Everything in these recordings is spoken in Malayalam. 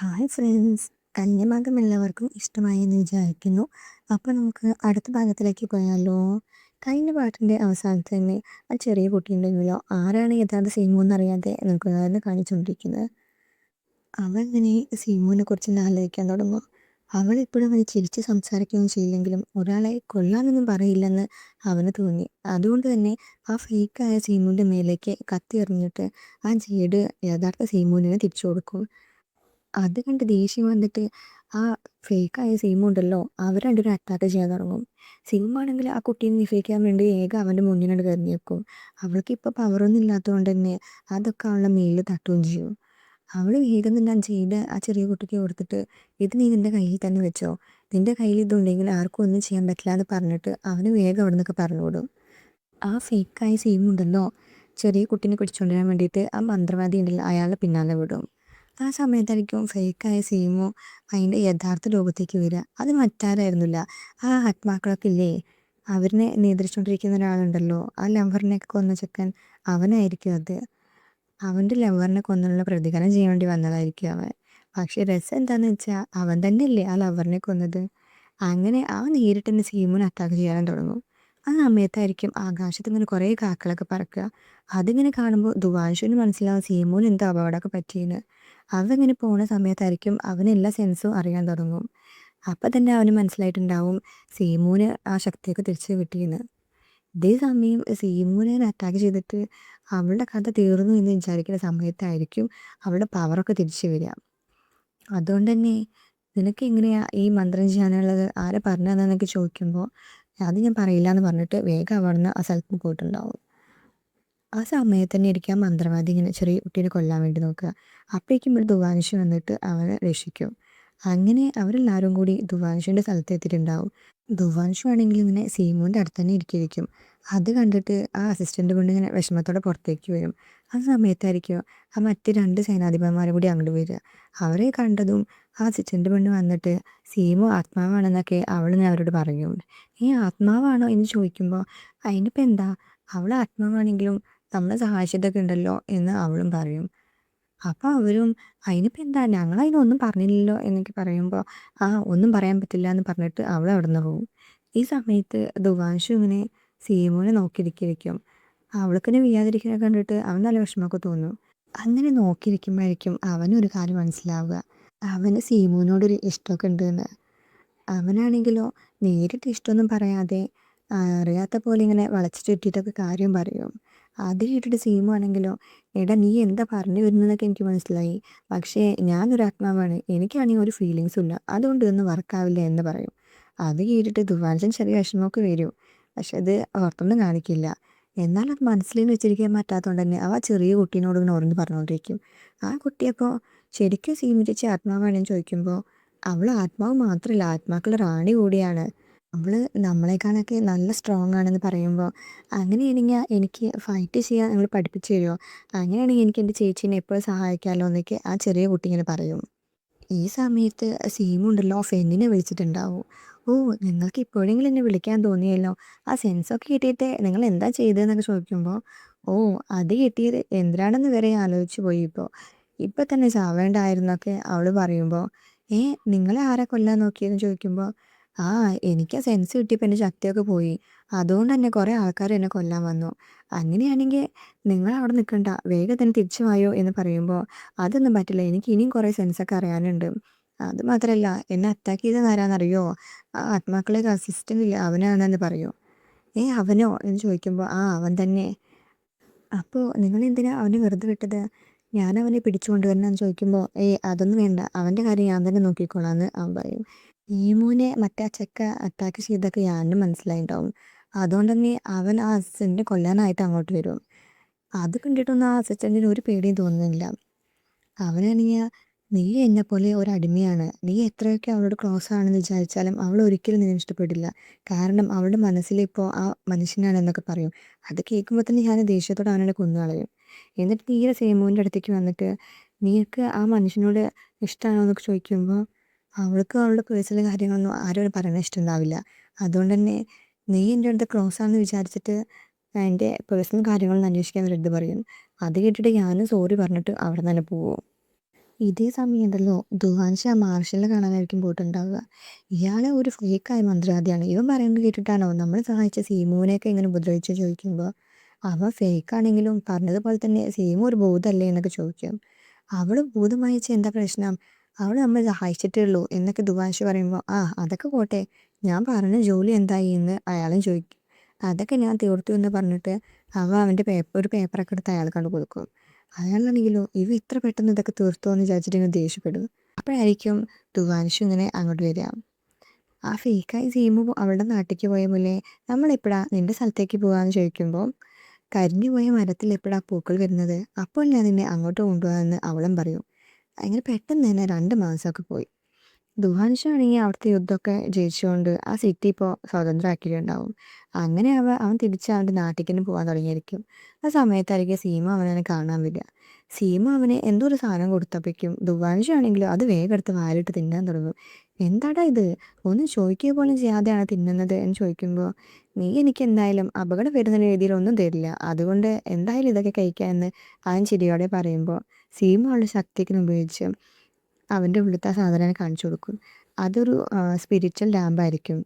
Hi friends! കന്യഭാഗം എല്ലാവർക്കും ഇഷ്ടമായി എന്ന് വിചാരിക്കുന്നു. അപ്പോൾ നമുക്ക് അടുത്ത ഭാഗത്തിലേക്ക് പോയാലോ? കഴിഞ്ഞ പാട്ടിൻ്റെ അവസാനത്ത് തന്നെ ആ ചെറിയ കുട്ടിയുണ്ടെങ്കിലോ ആരാണ് യഥാർത്ഥ സീമു എന്നറിയാതെ നിൽക്കുന്നതെന്ന് കാണിച്ചുകൊണ്ടിരിക്കുന്നത്. അവൾ ഇങ്ങനെ സീമുവിനെ കുറിച്ച് ആലോചിക്കാൻ തുടങ്ങും. അവൾ എപ്പോഴും അവനെ ചിരിച്ച് സംസാരിക്കുകയും ചെയ്യില്ലെങ്കിലും ഒരാളെ കൊല്ലാനൊന്നും പറയില്ലെന്ന് അവന് തോന്നി. അതുകൊണ്ട് തന്നെ ആ ഫേക്കായ സീമുവിൻ്റെ മേലേക്ക് കത്തി എറിഞ്ഞിട്ട് ആ ജേഡ് യഥാർത്ഥ സീമുവിനെ തിരിച്ചു കൊടുക്കും. അത് കണ്ട് ദേഷ്യം വന്നിട്ട് ആ ഫേക്കായ സീമുണ്ടല്ലോ അവർ രണ്ടുപേരും അറ്റാക്ക് ചെയ്യാൻ തുടങ്ങും. സീമാണെങ്കിൽ ആ കുട്ടീനെ നിഷേധിക്കാൻ വേണ്ടി അവൻ്റെ മുന്നിലോട്ട് കയറി വെക്കും. അവൾക്ക് ഇപ്പോൾ പവറൊന്നും ഇല്ലാത്തതുകൊണ്ട് തന്നെ അതൊക്കെ അവളുടെ മേലിൽ തട്ടുകയും ചെയ്യും. അവൾ വേഗം തന്നെ ചെയ്ത് ആ ചെറിയ കുട്ടിക്ക് കൊടുത്തിട്ട് ഇത് നീ നിൻ്റെ കയ്യിൽ തന്നെ വെച്ചോ, നിൻ്റെ കയ്യിൽ ഇതുണ്ടെങ്കിൽ ആർക്കും ഒന്നും ചെയ്യാൻ പറ്റില്ല എന്ന് പറഞ്ഞിട്ട് അവന് വേഗം അവിടെ നിന്നൊക്കെ പറഞ്ഞു വിടും. ആ ഫേക്കായ സീമുണ്ടല്ലോ ചെറിയ കുട്ടീനെ പിടിച്ചുകൊണ്ടുവരാൻ വേണ്ടിയിട്ട് ആ മന്ത്രവാദി ഉണ്ടല്ലോ അയാളുടെ പിന്നാലെ വിടും. ആ സമയത്തായിരിക്കും ഫേക്കായ സീമു അതിൻ്റെ യഥാർത്ഥ രൂപത്തേക്ക് വരിക. അത് മറ്റാരായിരുന്നില്ല, ആ ആത്മാക്കളൊക്കെ ഇല്ലേ അവരിനെ നിയന്ത്രിച്ചുകൊണ്ടിരിക്കുന്ന ഒരാളുണ്ടല്ലോ, ആ ലവറിനെയൊക്കെ കൊന്ന ചെക്കൻ, അവനായിരിക്കും അത്. അവൻ്റെ ലവറിനെ കൊന്നുള്ള പ്രതികാരം ചെയ്യാൻ വേണ്ടി വന്നതായിരിക്കും അവൻ. പക്ഷേ രസം എന്താണെന്ന് വെച്ചാൽ അവൻ തന്നെയല്ലേ ആ ലവറിനെ കൊന്നത്. അങ്ങനെ ആ നേരിട്ട് തന്നെ സീമുവിനെ അറ്റാക്ക് ചെയ്യാൻ തുടങ്ങും. ആ സമയത്തായിരിക്കും ആകാശത്ത് ഇങ്ങനെ കുറേ കാക്കകളൊക്കെ പറക്കുക. അതിങ്ങനെ കാണുമ്പോൾ ദുവാൻഷുവിന് മനസ്സിലാവും സീമുവിന് എന്തോ അപകടമൊക്കെ പറ്റിയെന്ന്. അവനിങ്ങനെ പോണ സമയത്തായിരിക്കും അവന് എല്ലാ സെൻസും അറിയാൻ തുടങ്ങും. അപ്പം തന്നെ അവന് മനസ്സിലായിട്ടുണ്ടാവും സീമുവിന് ആ ശക്തിയൊക്കെ തിരിച്ച് കിട്ടിയെന്ന്. ഇതേ സമയം സീമുവിനെ അറ്റാക്ക് ചെയ്തിട്ട് അവളുടെ കഥ തീർന്നു എന്ന് വിചാരിക്കുന്ന സമയത്തായിരിക്കും അവളുടെ പവറൊക്കെ തിരിച്ചു വരിക. അതുകൊണ്ട് തന്നെ നിനക്ക് എങ്ങനെയാ ഈ മന്ത്രം ചെയ്യാനുള്ളത്, ആരെ പറഞ്ഞു തന്നെന്നൊക്കെ ചോദിക്കുമ്പോൾ അത് ഞാൻ പറയില്ല എന്ന് പറഞ്ഞിട്ട് വേഗം അവിടുന്ന് ആ സ്ഥലത്ത് പോയിട്ടുണ്ടാവും. ആ സമയത്ത് തന്നെ ഇരിക്കാൻ മന്ത്രവാദി ഇങ്ങനെ ചെറിയ കുട്ടീനെ കൊല്ലാൻ വേണ്ടി നോക്കുക. അപ്പോഴേക്കും ഒരു ദുവാൻഷ് വന്നിട്ട് അവനെ രക്ഷിക്കും. അങ്ങനെ അവരെല്ലാവരും കൂടി ദുവാൻഷുവിൻ്റെ സ്ഥലത്ത് എത്തിയിട്ടുണ്ടാവും. ദുവാൻഷു ആണെങ്കിൽ ഇങ്ങനെ സീമുവിൻ്റെ അടുത്ത് തന്നെ ഇരിക്കും. അത് കണ്ടിട്ട് ആ അസിസ്റ്റൻ്റ് പെണ്ണ് ഇങ്ങനെ വിഷമത്തോടെ പുറത്തേക്ക് വരും. ആ സമയത്തായിരിക്കും ആ മറ്റ് 2 സേനാധിപന്മാരും കൂടി അങ്ങോട്ട് വരിക. അവരെ കണ്ടതും ആ അസിസ്റ്റൻ്റ് പെണ്ണ് വന്നിട്ട് സീമു ആത്മാവാണെന്നൊക്കെ അവളിങ്ങനെ അവരോട് പറയും. ഈ ആത്മാവാണോ എന്ന് ചോദിക്കുമ്പോൾ അതിനിപ്പോൾ എന്താ, അവൾ ആത്മാവാണെങ്കിലും നമ്മളെ സഹായിച്ചിട്ടൊക്കെ ഉണ്ടല്ലോ എന്ന് അവളും പറയും. അപ്പോൾ അവരും അതിനിപ്പോൾ എന്താ, ഞങ്ങളതിനൊന്നും പറഞ്ഞില്ലല്ലോ എന്നൊക്കെ പറയുമ്പോൾ ആ ഒന്നും പറയാൻ പറ്റില്ല എന്ന് പറഞ്ഞിട്ട് അവൾ അവിടെ നിന്ന് പോകും. ഈ സമയത്ത് ദുവാൻഷു ഇങ്ങനെ സീമുവിനെ നോക്കിയിരിക്കും. അവൾക്കിനെ വീഴാതിരിക്കുന്നത് കണ്ടിട്ട് അവൻ നല്ല വിഷമമൊക്കെ തോന്നും. അങ്ങനെ നോക്കിയിരിക്കുമ്പോഴായിരിക്കും അവനൊരു കാര്യം മനസ്സിലാവുക, അവന് സീമുവിനോടൊരു ഇഷ്ടമൊക്കെ ഉണ്ടെന്ന്. അവനാണെങ്കിലോ നേരിട്ട് ഇഷ്ടമൊന്നും പറയാതെ അറിയാത്ത പോലെ ഇങ്ങനെ വളച്ചു ചുറ്റിയിട്ടൊക്കെ കാര്യം പറയും. അത് കേട്ടിട്ട് സീമു ആണെങ്കിലോ എടാ നീ എന്താ പറഞ്ഞു വരുന്നതെന്നൊക്കെ എനിക്ക് മനസ്സിലായി, പക്ഷേ ഞാനൊരു ആത്മാവാണ്, എനിക്കാണെങ്കിൽ ഒരു ഫീലിങ്സും ഇല്ല, അതുകൊണ്ട് ഇതൊന്നും വർക്കാവില്ല എന്ന് പറയും. അത് കേട്ടിട്ട് ദുവാൻഷൻ ചെറിയ വിഷമമൊക്കെ വരും. പക്ഷെ അത് ഓർത്തൊന്നും കാണിക്കില്ല. എന്നാൽ അത് മനസ്സിൽ നിന്ന് വെച്ചിരിക്കാൻ പറ്റാത്തതുകൊണ്ട് തന്നെ അവ ചെറിയ കുട്ടീനോട് ഇങ്ങനെ ഓരോന്ന് പറഞ്ഞുകൊണ്ടിരിക്കും. ആ കുട്ടിയപ്പോൾ ശരിക്കും സീമു ചേച്ചി ആത്മാവാണെന്ന് ചോദിക്കുമ്പോൾ അവൾ ആത്മാവ് മാത്രമല്ല ആത്മാക്കളുടെ റാണി കൂടിയാണ്, അവൾ നമ്മളെക്കാളൊക്കെ നല്ല സ്ട്രോങ് ആണെന്ന് പറയുമ്പോൾ അങ്ങനെയാണെങ്കിൽ എനിക്ക് ഫൈറ്റ് ചെയ്യാൻ നിങ്ങൾ പഠിപ്പിച്ചു തരുമോ, അങ്ങനെയാണെങ്കിൽ എനിക്ക് എൻ്റെ ചേച്ചീനെ എപ്പോഴും സഹായിക്കാമല്ലോ എന്നൊക്കെ ആ ചെറിയ കുട്ടി ഇങ്ങനെ പറയും. ഈ സമയത്ത് സീമുണ്ടല്ലോ ഫെന്നിനെ വിളിച്ചിട്ടുണ്ടാവും. ഓ, നിങ്ങൾക്ക് ഇപ്പോഴെങ്കിലും എന്നെ വിളിക്കാൻ തോന്നിയല്ലോ, ആ സെൻസൊക്കെ കിട്ടിയിട്ട് നിങ്ങൾ എന്താ ചെയ്തതെന്നൊക്കെ ചോദിക്കുമ്പോൾ ഓ, അത് കിട്ടിയത് എന്തിനാണെന്ന് വരെ ആലോചിച്ച് പോയി. ഇപ്പോൾ തന്നെ ചാവേണ്ടായിരുന്നൊക്കെ അവൾ പറയുമ്പോൾ നിങ്ങളെ ആരാ കൊല്ലാൻ നോക്കിയെന്ന് ചോദിക്കുമ്പോൾ ആ, എനിക്ക് ആ സെൻസ് കിട്ടിയപ്പോൾ എൻ്റെ ശക്തിയൊക്കെ പോയി, അതുകൊണ്ട് തന്നെ കുറേ ആൾക്കാർ എന്നെ കൊല്ലാൻ വന്നു, അങ്ങനെയാണെങ്കിൽ നിങ്ങൾ അവിടെ നിൽക്കണ്ട, വേഗം തന്നെ തിരിച്ചു വായോ എന്ന് പറയുമ്പോൾ അതൊന്നും പറ്റില്ല, എനിക്ക് ഇനിയും കുറേ സെൻസൊക്കെ അറിയാനുണ്ട്. അത് മാത്രമല്ല എന്നെ അറ്റാക്ക് ചെയ്തത് ആരാന്നറിയോ, ആ ആത്മാക്കളെ അസിസ്റ്റൻ്റ് ഇല്ല അവനാണെന്ന് പറയും. അവനോ എന്ന് ചോദിക്കുമ്പോൾ ആ അവൻ തന്നെ. അപ്പോൾ നിങ്ങളെന്തിനാ അവനെ വെറുതെ വിട്ടത്, ഞാൻ അവനെ പിടിച്ചു കൊണ്ടുവരണമെന്ന് ചോദിക്കുമ്പോൾ അതൊന്നും വേണ്ട, അവൻ്റെ കാര്യം ഞാൻ തന്നെ നോക്കിക്കോളാം എന്ന് അവൻ പറയും. ഈമുവിനെ മറ്റേ ആ ചെക്ക അറ്റാക്ക് ചെയ്തൊക്കെ ഞാനും മനസ്സിലായിട്ടുണ്ടാവും, അതുകൊണ്ട് തന്നെ അവൻ ആ അസിസ്റ്റൻറ്റിനെ കൊല്ലാനായിട്ട് അങ്ങോട്ട് വരും. അത് കണ്ടിട്ടൊന്നും ആ അസിസ്റ്റൻറ്റിന് ഒരു പേടിയും തോന്നുന്നില്ല. അവനാണെങ്കിൽ നീ എന്നെപ്പോലെ ഒരടിമയാണ്, നീ എത്രയൊക്കെ അവളോട് ക്ലോസ് ആണെന്ന് വിചാരിച്ചാലും അവൾ ഒരിക്കലും നിന്നെ ഇഷ്ടപ്പെടില്ല, കാരണം അവളുടെ മനസ്സിലിപ്പോൾ ആ മനുഷ്യനാണെന്നൊക്കെ പറയും. അത് കേൾക്കുമ്പോൾ തന്നെ ഞാൻ ദേഷ്യത്തോടെ അവനെ കൊന്നുകളയും. എന്നിട്ട് തീരെ സേമുവിൻ്റെ അടുത്തേക്ക് വന്നിട്ട് നീക്ക് ആ മനുഷ്യനോട് ഇഷ്ടമാണോ എന്നൊക്കെ ചോദിക്കുമ്പോൾ അവൾക്ക് അവളുടെ പേഴ്സണൽ കാര്യങ്ങളൊന്നും ആരും പറയണത് ഇഷ്ടമുണ്ടാവില്ല. അതുകൊണ്ട് തന്നെ നീ എൻ്റെ അടുത്ത് ക്ലോസ് ആണെന്ന് വിചാരിച്ചിട്ട് എൻ്റെ പേഴ്സണൽ കാര്യങ്ങളൊന്നും അന്വേഷിക്കാൻ വരരുത് പറയും. അത് കേട്ടിട്ട് ഞാനും സോറി പറഞ്ഞിട്ട് അവിടെ തന്നെ പോവും. ഇതേ സമയമുണ്ടല്ലോ ദുവാൻഷ മാർഷലിനെ കാണാനായിരിക്കും പോയിട്ടുണ്ടാവുക. ഇയാള് ഒരു ഫേക്കായ മന്ത്രവാദിയാണ്. ഇവൻ പറയുന്നത് കേട്ടിട്ടാണോ നമ്മൾ സഹായിച്ച സീമുവിനെയൊക്കെ ഇങ്ങനെ ഉപദ്രവിച്ച് ചോദിക്കുമ്പോൾ അവൻ ഫേക്കാണെങ്കിലും പറഞ്ഞതുപോലെ തന്നെ സീമു ഒരു ഭൂതല്ലേ എന്നൊക്കെ ചോദിക്കും. അവള് ഭൂതം വായിച്ച എന്താ പ്രശ്നം? അവള് നമ്മളെ സഹായിച്ചിട്ടേ ഉള്ളൂ എന്നൊക്കെ ദുവാൻഷ പറയുമ്പോൾ ആ അതൊക്കെ പോട്ടെ, ഞാൻ പറഞ്ഞ ജോലി എന്തായി എന്ന് അയാളും ചോദിക്കും. അതൊക്കെ ഞാൻ തീർത്തു എന്ന് പറഞ്ഞിട്ട് അവൻ്റെ ഒരു പേപ്പറൊക്കെ എടുത്ത് അയാൾ കണ്ട് കൊടുക്കും. അയാളാണെങ്കിലോ ഇവ ഇത്ര പെട്ടെന്ന് ഇതൊക്കെ തീർത്തോ എന്ന് വിചാരിച്ചിട്ട് ഇങ്ങനെ ദേഷ്യപ്പെടും. അപ്പോഴായിരിക്കും ദുവാൻഷു ഇങ്ങനെ അങ്ങോട്ട് വരിക. ആ ഫേക്കായി സീമു അവളുടെ നാട്ടിലേക്ക് പോയ പോലെ നമ്മളെപ്പോഴാ നിന്റെ സ്ഥലത്തേക്ക് പോകാമെന്ന് ചോദിക്കുമ്പോൾ കരിഞ്ഞു പോയ മരത്തിൽ എപ്പോഴാ പൂക്കൾ വരുന്നത്, അപ്പോൾ ഞാൻ നിന്നെ അങ്ങോട്ട് കൊണ്ടുപോകാമെന്ന് അവളും പറയും. അങ്ങനെ പെട്ടെന്ന് തന്നെ 2 മാസമൊക്കെ പോയി. ദുഹാൻഷാണെങ്കിൽ അവിടുത്തെ യുദ്ധമൊക്കെ ജയിച്ചുകൊണ്ട് ആ സിറ്റി ഇപ്പോൾ സ്വതന്ത്രമാക്കിയിട്ടുണ്ടാവും. അങ്ങനെ അവൻ തിരിച്ച് അവൻ്റെ നാട്ടിലേക്ക് തന്നെ പോകാൻ തുടങ്ങിയിരിക്കും. ആ സമയത്തായിരിക്കും സീമ അവനെ കാണാൻ വരിക. സീമ അവന് എന്തോ ഒരു സാധനം കൊടുത്തപ്പോഴേക്കും ദുവാൻഷാണെങ്കിലും അത് വേഗം എടുത്ത് വായിലിട്ട് തിന്നാൻ തുടങ്ങും. എന്താടാ ഇത്, ഒന്നും ചോദിക്കുക പോലും ചെയ്യാതെയാണ് തിന്നുന്നത് എന്ന് ചോദിക്കുമ്പോൾ നീ എനിക്ക് എന്തായാലും അപകടം വരുന്ന രീതിയിൽ ഒന്നും തരില്ല, അതുകൊണ്ട് എന്തായാലും ഇതൊക്കെ കഴിക്കാമെന്ന് അവൻ ചിരിയോടെ പറയുമ്പോൾ സീമ അവളുടെ ശക്തിക്ക് ഉപയോഗിച്ച് അവൻ്റെ ഉള്ളിലത്തെ ആ സാധനം കാണിച്ചു കൊടുക്കും. അതൊരു സ്പിരിച്വൽ ലാമ്പായിരിക്കും.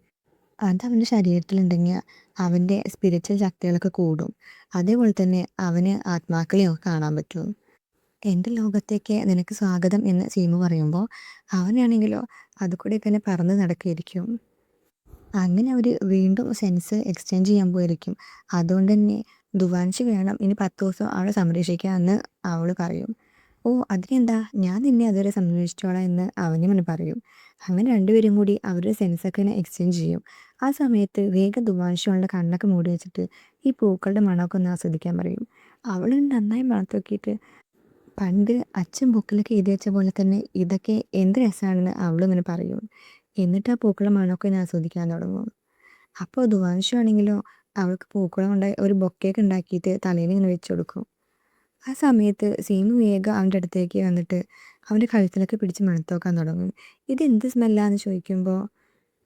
അത് അവൻ്റെ ശരീരത്തിലുണ്ടെങ്കിൽ അവൻ്റെ സ്പിരിച്വൽ ശക്തികളൊക്കെ കൂടും. അതേപോലെ തന്നെ അവന് ആത്മാക്കളെയോ കാണാൻ പറ്റും. എൻ്റെ ലോകത്തേക്ക് നിനക്ക് സ്വാഗതം എന്ന് സീമു പറയുമ്പോൾ അവനാണെങ്കിലോ അതുകൂടി തന്നെ പറന്ന് നടക്കുകയായിരിക്കും. അങ്ങനെ അവർ വീണ്ടും സെൻസ് എക്സ്ചേഞ്ച് ചെയ്യാൻ പോയിരിക്കും. അതുകൊണ്ട് തന്നെ ദുവാൻഷി വേണം ഇനി 10 ദിവസം അവളെ സംരക്ഷിക്കാമെന്ന് അവൾ പറയും. ഓ അതിനെന്താ, ഞാൻ നിന്നെ അതുവരെ സംരക്ഷിച്ചോളാം എന്ന് അവനും ഇങ്ങനെ പറയും. അങ്ങനെ രണ്ടുപേരും കൂടി അവരുടെ സെൻസൊക്കെ ഇങ്ങനെ എക്സ്ചേഞ്ച് ചെയ്യും. ആ സമയത്ത് വേഗം ദുവാൻഷി അവളുടെ കണ്ണൊക്കെ മൂടി വെച്ചിട്ട് ഈ പൂക്കളുടെ മണമൊക്കെ ഒന്ന് ആസ്വദിക്കാൻ പറയും. അവൾ നന്നായി മണത്ത് നോക്കിയിട്ട് പണ്ട് അച്ഛൻ ബുക്കിലൊക്കെ എഴുതി വെച്ച പോലെ തന്നെ ഇതൊക്കെ എന്ത് രസമാണെന്ന് അവളിങ്ങനെ പറയും. എന്നിട്ട് ആ പൂക്കളുടെ മണമൊക്കെ ഞാൻ ആസ്വദിക്കാൻ തുടങ്ങും. അപ്പോൾ ദുവാൻഷു ആണെങ്കിലോ അവൾക്ക് പൂക്കളം കൊണ്ട് ഒരു ബൊക്കെയൊക്കെ ഉണ്ടാക്കിയിട്ട് തലയിൽ ഇങ്ങനെ വെച്ച് കൊടുക്കും. ആ സമയത്ത് സീമു വേഗം അവൻ്റെ അടുത്തേക്ക് വന്നിട്ട് അവൻ്റെ കഴുത്തിലൊക്കെ പിടിച്ച് മണത്ത് നോക്കാൻ തുടങ്ങും. ഇതെന്ത് സ്മെല്ലാന്ന് ചോദിക്കുമ്പോൾ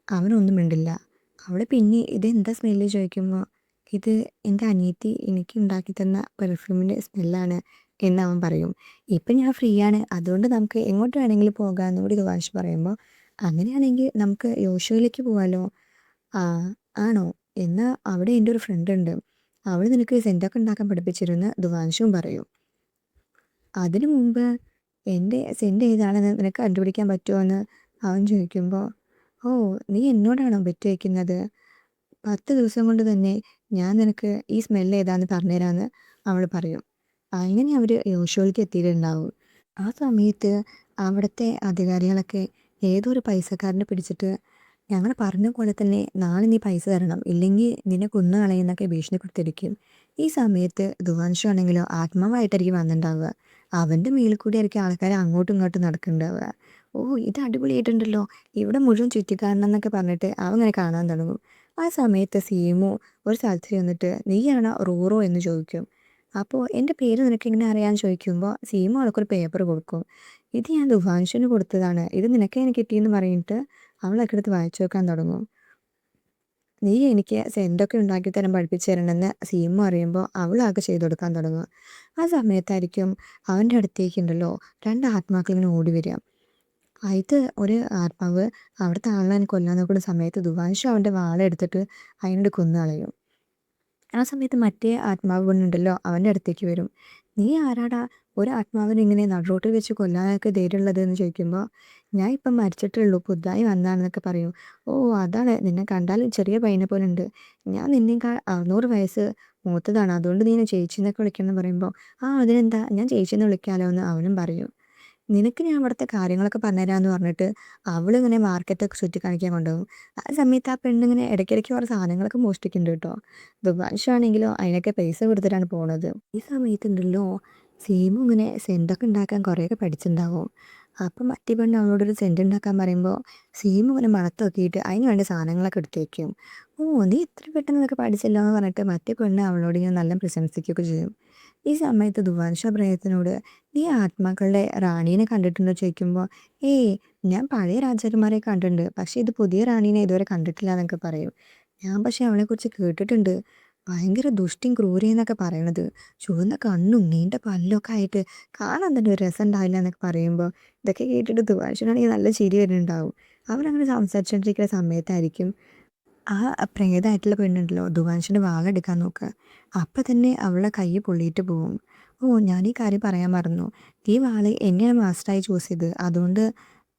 അവനൊന്നും മിണ്ടില്ല. അവൾ പിന്നെ ഇതെന്താ സ്മെല്ല് ചോദിക്കുമ്പോൾ ഇത് എൻ്റെ അനിയത്തി എനിക്ക് ഉണ്ടാക്കി തന്ന പെർഫ്യൂമിൻ്റെ സ്മെല്ലാണ് എന്ന് അവൻ പറയും. ഇപ്പം ഞാൻ ഫ്രീ ആണ്, അതുകൊണ്ട് നമുക്ക് എങ്ങോട്ട് വേണമെങ്കിലും പോകാമെന്ന് കൂടി ദുവാൻഷ് പറയുമ്പോൾ അങ്ങനെയാണെങ്കിൽ നമുക്ക് യോശുവയിലേക്ക് പോകാമല്ലോ. ആ ആണോ, എന്നാൽ അവിടെ എൻ്റെ ഒരു ഫ്രണ്ട് ഉണ്ട്, അവൾ നിനക്ക് സെൻറ്റൊക്കെ ഉണ്ടാക്കാൻ പഠിപ്പിച്ചിരുന്ന് ദുവാൻഷും പറയും. അതിനു മുമ്പ് എൻ്റെ സെൻറ്റ് ഏതാണെന്ന് നിനക്ക് കണ്ടുപിടിക്കാൻ പറ്റുമോ എന്ന് അവൻ ചോദിക്കുമ്പോൾ ഓ നീ എന്നോടാണോ ബെറ്റ് വയ്ക്കുന്നത്, 10 ദിവസം കൊണ്ട് തന്നെ ഞാൻ നിനക്ക് ഈ സ്മെല്ല് ഏതാണെന്ന് പറഞ്ഞുതരാമെന്ന് അവൾ പറയും. അങ്ങനെ അവർ യോശുവയിലേക്ക് എത്തിയിട്ടുണ്ടാവും. ആ സമയത്ത് അവിടുത്തെ അധികാരികളൊക്കെ ഏതോ ഒരു പൈസക്കാരനെ പിടിച്ചിട്ട് ഞങ്ങൾ പറഞ്ഞ പോലെ തന്നെ നാളെ നീ പൈസ തരണം, ഇല്ലെങ്കിൽ നിന്നെ കൊന്നു കളയുന്നൊക്കെ ഭീഷണിപ്പെടുത്തിയിരിക്കും. ഈ സമയത്ത് ദുവാൻഷു ആണെങ്കിലോ ആത്മാവായിട്ടായിരിക്കും വന്നിട്ടുണ്ടാവുക. അവൻ്റെ മേലിൽ കൂടി ആയിരിക്കും ആൾക്കാർ അങ്ങോട്ടും ഇങ്ങോട്ടും നടക്കുന്നുണ്ടാവുക. ഓ ഇത് അടിപൊളിയായിട്ടുണ്ടല്ലോ, ഇവിടെ മുഴുവൻ ചുറ്റിക്കാരണം എന്നൊക്കെ പറഞ്ഞിട്ട് അവൻ ഇങ്ങനെ കാണാൻ തുടങ്ങും. ആ സമയത്ത് സീമു ഒരു സ്ഥലത്ത് ചെന്നിട്ട് നീയാണോ റൂറോ എന്ന് ചോദിക്കും. അപ്പോൾ എൻ്റെ പേര് നിനക്ക് എങ്ങനെ അറിയാമെന്ന് ചോദിക്കുമ്പോൾ സീമു അവൾക്കൊരു പേപ്പർ കൊടുക്കും. ഇത് ഞാൻ ദുവാൻഷുവിന് കൊടുത്തതാണ്, ഇത് നിനക്കെങ്ങനെ കിട്ടിയെന്ന് പറഞ്ഞിട്ട് അവളൊക്കെ എടുത്ത് വായിച്ചു നോക്കാൻ തുടങ്ങും. നീ എനിക്ക് സെൻറ്റൊക്കെ ഉണ്ടാക്കി തരാൻ പഠിപ്പിച്ചു തരണമെന്ന് സീമു അറിയുമ്പോൾ അവളാകെ ചെയ്തു കൊടുക്കാൻ തുടങ്ങും. ആ സമയത്തായിരിക്കും അവൻ്റെ അടുത്തേക്കുണ്ടല്ലോ 2 ആത്മാക്കൾ ഇങ്ങനെ ഓടി വരിക. ഇത് ഒരു ആത്മാവ് അവിടുത്തെ ആളിനെ കൊല്ലാൻ നോക്കുന്ന സമയത്ത് ദുവാൻഷു അവൻ്റെ വാളെടുത്തിട്ട് അതിനോട് കൊന്നു കളയും. ആ സമയത്ത് മറ്റേ ആത്മാവ് പെണ്ണുണ്ടല്ലോ അവൻ്റെ അടുത്തേക്ക് വരും. നീ ആരാടാ ഒരു ആത്മാവിനെ ഇങ്ങനെ നടുറോട്ടിൽ വെച്ച് കൊല്ലാനൊക്കെ ധൈര്യമുള്ളത് എന്ന് ചോദിക്കുമ്പോൾ ഞാൻ ഇപ്പം മരിച്ചിട്ടേ ഉള്ളൂ, പുതുതായി വന്നതാണെന്നൊക്കെ പറയും. ഓ അതാണ്, നിന്നെ കണ്ടാൽ ചെറിയ പയ്യനെ പോലെ ഉണ്ട്, ഞാൻ നിന്നേക്കാൾ 600 വയസ്സ് മൂത്തതാണ്, അതുകൊണ്ട് നീ എന്നെ ചേച്ചിന്നൊക്കെ വിളിക്കണം എന്ന് പറയുമ്പോൾ ആ അതിനെന്താ, ഞാൻ ചേച്ചിന്ന് വിളിക്കാമല്ലോ എന്ന് അവനും പറയും. നിനക്ക് ഞാൻ ഇവിടുത്തെ കാര്യങ്ങളൊക്കെ പറഞ്ഞുതരാമെന്ന് പറഞ്ഞിട്ട് അവളിങ്ങനെ മാർക്കറ്റൊക്കെ ചുറ്റിക്കാണിക്കാൻ കൊണ്ടുപോകും. ആ സമയത്ത് ആ പെണ്ണിങ്ങനെ ഇടയ്ക്കിടയ്ക്ക് ഓരോ സാധനങ്ങളൊക്കെ മോഷ്ടിക്കുന്നുണ്ട് കേട്ടോ. ദുബാൻഷാണെങ്കിലോ അതിനൊക്കെ പൈസ കൊടുത്തിട്ടാണ് പോണത്. ഈ സമയത്തുണ്ടല്ലോ സീമു ഇങ്ങനെ സെൻറ്റൊക്കെ ഉണ്ടാക്കാൻ കുറേയൊക്കെ പഠിച്ചിട്ടുണ്ടാവും. അപ്പം മറ്റേ പെണ്ണ് അവളോടൊരു സെൻറ്റ് ഉണ്ടാക്കാൻ പറയുമ്പോൾ സീമു ഇങ്ങനെ മണത്ത് നോക്കിയിട്ട് അതിന് വേണ്ട സാധനങ്ങളൊക്കെ എടുത്ത് വയ്ക്കും. ഓ നീ ഇത്ര പെട്ടെന്ന് ഇതൊക്കെ പഠിച്ചല്ലോ എന്ന് പറഞ്ഞിട്ട് മറ്റേ പെണ്ണ് അവളോട് ഇങ്ങനെ നല്ല പ്രശംസിക്കുകയൊക്കെ ചെയ്യും. ഈ സമയത്ത് ദുവാൻഷ പ്രയത്നോട് നീ ആത്മാക്കളുടെ റാണീനെ കണ്ടിട്ടുണ്ടോ ചോദിക്കുമ്പോൾ ഏയ് ഞാൻ പഴയ രാജാക്കന്മാരെ കണ്ടിട്ടുണ്ട്, പക്ഷേ ഇത് പുതിയ റാണീനെ ഇതുവരെ കണ്ടിട്ടില്ല എന്നൊക്കെ പറയും. ഞാൻ പക്ഷേ അവളെക്കുറിച്ച് കേട്ടിട്ടുണ്ട്, ഭയങ്കര ദുഷ്ടിയും ക്രൂരയെന്നൊക്കെ പറയണത്. ചുവന്ന കണ്ണും നീണ്ട പല്ലൊക്കെ ആയിട്ട് കാണാൻ തന്നെ ഒരു രസം ഉണ്ടാവില്ല എന്നൊക്കെ പറയുമ്പോൾ ഇതൊക്കെ കേട്ടിട്ട് ധ്രുവാൻഷനാണെങ്കിൽ നല്ല ചിരി വരുന്നുണ്ടാവും. അവരങ്ങനെ സംസാരിച്ചുകൊണ്ടിരിക്കുന്ന സമയത്തായിരിക്കും ആ പ്രേതമായിട്ടുള്ള പെണ്ണുണ്ടല്ലോ ധ്രുവാൻഷൻ്റെ വാളെടുക്കാൻ നോക്കുക. അപ്പം തന്നെ അവളുടെ കൈ പൊള്ളിയിട്ട് പോവും. ഓ ഞാൻ ഈ കാര്യം പറയാൻ മറന്നു. ഈ വാള് എന്നെയാണ് മാസ്റ്ററായി ചൂസ് ചെയ്തത്. അതുകൊണ്ട്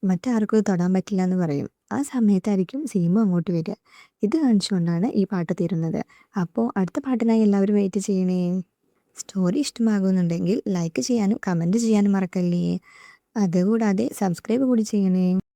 മറ്റാർക്കും ഇത് തൊടാൻ പറ്റില്ല എന്ന് പറയും. ആ സമയത്തായിരിക്കും സീമു അങ്ങോട്ട് വരിക. ഇത് കാണിച്ചുകൊണ്ടാണ് ഈ പാട്ട് തീരുന്നത്. അപ്പോൾ അടുത്ത പാട്ടിനായി എല്ലാവരും വെയിറ്റ് ചെയ്യണേ. സ്റ്റോറി ഇഷ്ടമാകുന്നുണ്ടെങ്കിൽ ലൈക്ക് ചെയ്യാനും കമൻറ്റ് ചെയ്യാനും മറക്കല്ലേ. അതുകൂടാതെ സബ്സ്ക്രൈബ് കൂടി ചെയ്യണേ.